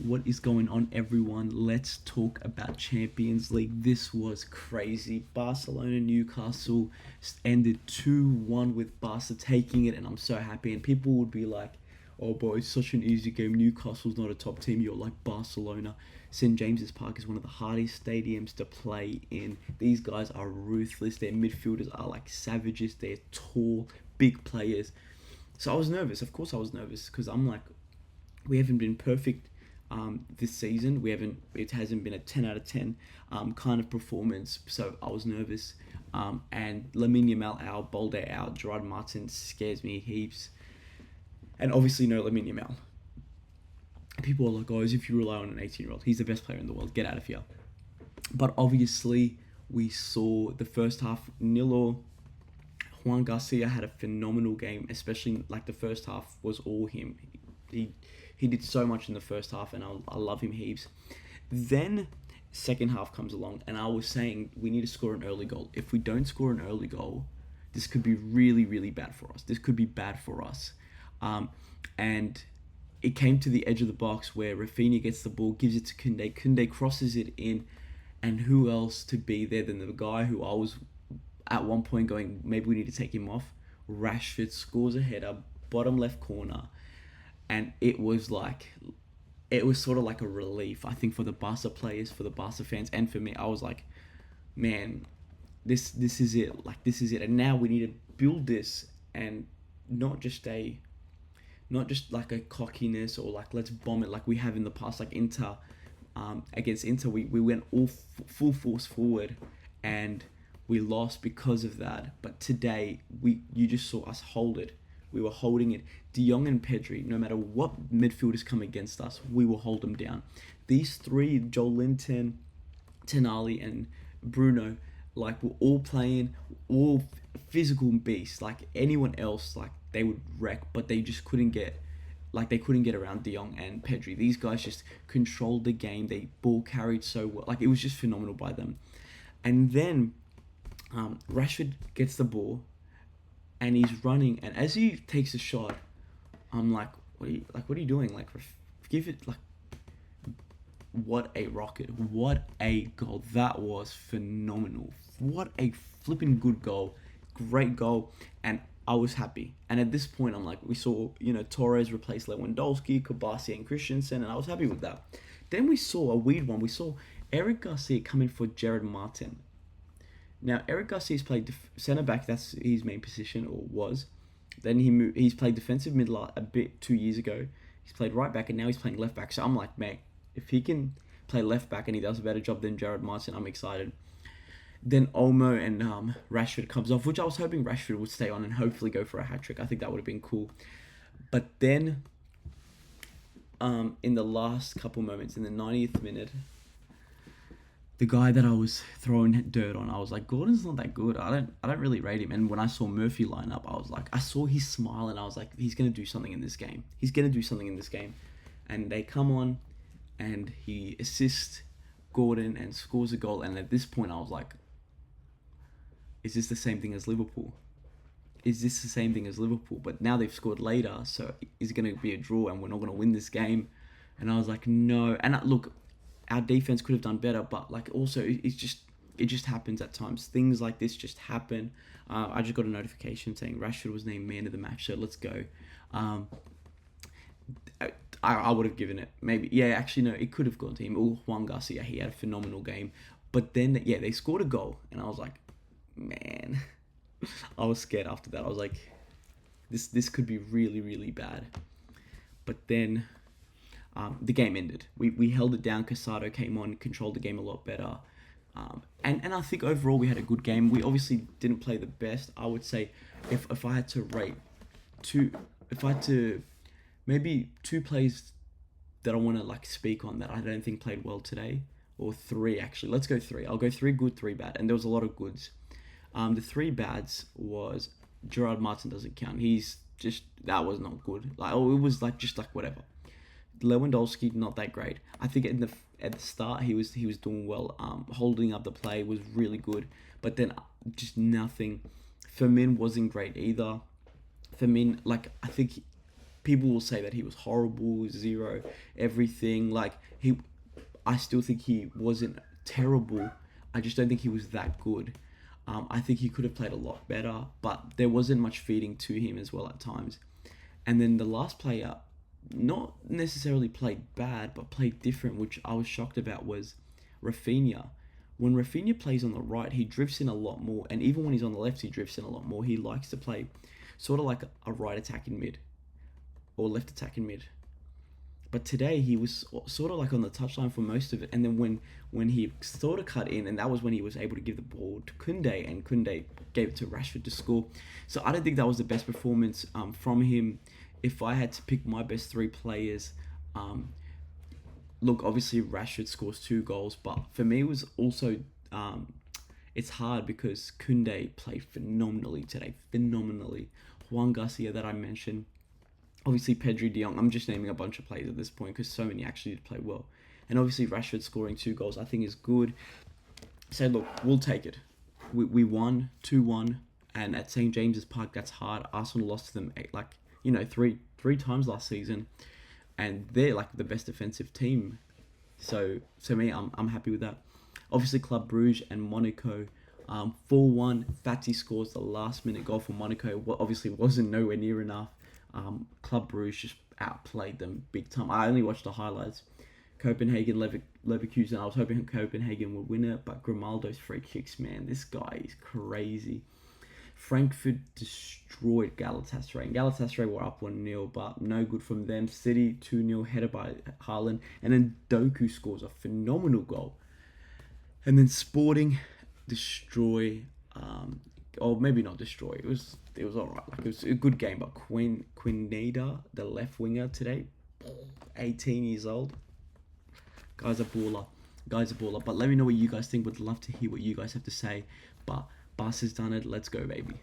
What is going on, everyone? Let's talk about Champions League. This was crazy. Barcelona Newcastle ended 2-1 with Barca taking it, and I'm so happy. And people would be like, oh, boy, it's such an easy game. Newcastle's not a top team. You're like Barcelona. St. James's Park is one of the hardest stadiums to play in. These guys are ruthless. Their midfielders are like savages. They're tall, big players. So I was nervous. Of course I was nervous because I'm like, we haven't been perfect this season. It hasn't been a 10 out of 10 kind of performance. So I was nervous. And Lamine Yamal out, Balde out, Gerard Martin scares me heaps. And obviously no Lamine Yamal. People are like, oh, as if you rely on an 18-year-old. He's the best player in the world. Get out of here. But obviously we saw the first half nil. Juan Garcia had a phenomenal game, especially like the first half was all him. He did so much in the first half, and I love him heaps. Then second half comes along, and I was saying we need to score an early goal. If we don't score an early goal, this could be really, really bad for us. This could be bad for us. And it came to the edge of the box where Rafinha gets the ball, gives it to Koundé. Koundé crosses it in, and who else to be there than the guy who I was at one point going, maybe we need to take him off. Rashford scores a header, bottom left corner. And it was sort of like a relief, I think, for the Barca players, for the Barca fans, and for me. I was like, man, this is it. Like, this is it. And now we need to build this, and not just like a cockiness or like let's bomb it like we have in the past, like Inter. Against Inter, we went all full force forward, and we lost because of that. But today, you just saw us hold it. We were holding it. De Jong and Pedri, no matter what midfielders come against us, we will hold them down. These three, Joel Linton, Tenali, and Bruno, like, were all playing, all physical beasts. Like, anyone else, like, they would wreck, but they just couldn't get around De Jong and Pedri. These guys just controlled the game. They ball carried so well. Like, it was just phenomenal by them. And then Rashford gets the ball, and he's running, and as he takes a shot, I'm like, what are you doing? Like, give it, like, what a rocket. What a goal. That was phenomenal. What a flipping good goal. Great goal. And I was happy. And at this point, I'm like, we saw, Torres replace Lewandowski, Kabasi, and Christensen, and I was happy with that. Then we saw a weird one. We saw Eric Garcia come in for Gerard Martin. Now, Eric Garcia's played centre-back, that's his main position, or was. Then he's played defensive mid a bit 2 years ago. He's played right back, and now he's playing left back. So I'm like, mate, if he can play left back and he does a better job than Gerard Martin, I'm excited. Then Olmo and Rashford comes off, which I was hoping Rashford would stay on and hopefully go for a hat-trick. I think that would have been cool. But then, in the last couple moments, in the 90th minute, the guy that I was throwing dirt on, I was like, Gordon's not that good. I don't really rate him. And when I saw Murphy line up, I was like, I saw his smile, and I was like, he's gonna do something in this game. And they come on, and he assists Gordon and scores a goal. And at this point, I was like, is this the same thing as Liverpool? But now they've scored later, so is it gonna be a draw, and we're not gonna win this game? And I was like, no. And look, our defense could have done better, but like also it just happens at times. Things like this just happen. I just got a notification saying Rashford was named man of the match, so let's go. I would have given it maybe. Yeah, actually no, it could have gone to him. Or Juan Garcia, he had a phenomenal game. But then they scored a goal, and I was like, man, I was scared after that. I was like, this could be really, really bad. But then the game ended. We held it down. Casado came on, controlled the game a lot better. And I think overall we had a good game. We obviously didn't play the best. I would say if I had to rate maybe two plays that I want to like speak on that I don't think played well today, or three actually. Let's go three. I'll go 3 good, 3 bad. And there was a lot of goods. The 3 bads was Gerard Martin doesn't count. That was not good. Like, it was like just like whatever. Lewandowski, not that great. I think at the start he was doing well. Holding up the play was really good, but then just nothing. Firmin wasn't great either. Firmin, like, I think people will say that he was horrible, zero, everything. Like I still think he wasn't terrible. I just don't think he was that good. I think he could have played a lot better, but there wasn't much feeding to him as well at times. And then the last player, not necessarily played bad, but played different, which I was shocked about, was Rafinha. When Rafinha plays on the right, he drifts in a lot more, and even when he's on the left, he drifts in a lot more. He likes to play sort of like a right attacking mid or left attacking mid. But today he was sort of like on the touchline for most of it, and then when he sort of cut in, and that was when he was able to give the ball to Kunde, and Kunde gave it to Rashford to score. So I don't think that was the best performance from him. If I had to pick my best three players, look, obviously Rashford scores 2 goals, but for me it was also it's hard because Kunde played phenomenally today, phenomenally. Juan Garcia that I mentioned. Obviously, Pedri de Jong. I'm just naming a bunch of players at this point because so many actually did play well. And obviously, Rashford scoring 2 goals, I think is good. So, look, we'll take it. We won 2-1. And at St. James's Park, that's hard. Arsenal lost to them, three times last season. And they're, like, the best defensive team. So me, I'm happy with that. Obviously, Club Brugge and Monaco. 4-1. Fati scores the last-minute goal for Monaco. Obviously, wasn't nowhere near enough. Club Brugge just outplayed them big time. I only watched the highlights. Copenhagen, Leverkusen. I was hoping Copenhagen would win it, but Grimaldo's free kicks, man, this guy is crazy. Frankfurt destroyed Galatasaray. Galatasaray were up 1-0, but no good from them. City 2-0, headed by Haaland. And then Doku scores a phenomenal goal. And then Sporting destroy, or maybe not destroy. It was alright. Like, it was a good game, but Quineda, the left winger today, 18 years old. Guy's a baller. But let me know what you guys think. Would love to hear what you guys have to say. But Barca's done it. Let's go, baby.